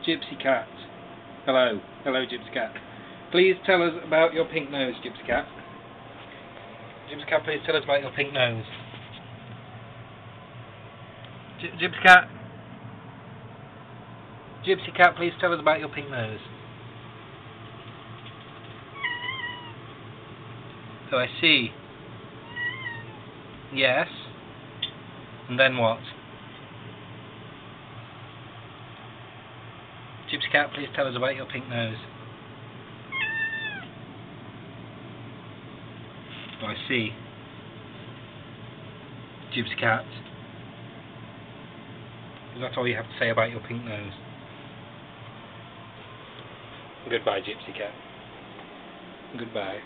Gypsy Cat. Hello. Hello, Gypsy Cat. Please tell us about your pink nose, Gypsy Cat. Gypsy Cat, please tell us about your pink nose. Gypsy Cat. Gypsy Cat, please tell us about your pink nose. So I see. Yes. And then what? Gypsy Cat, please tell us about your pink nose. Oh, I see. Gypsy Cat. Is that all you have to say about your pink nose? Goodbye, Gypsy Cat. Goodbye.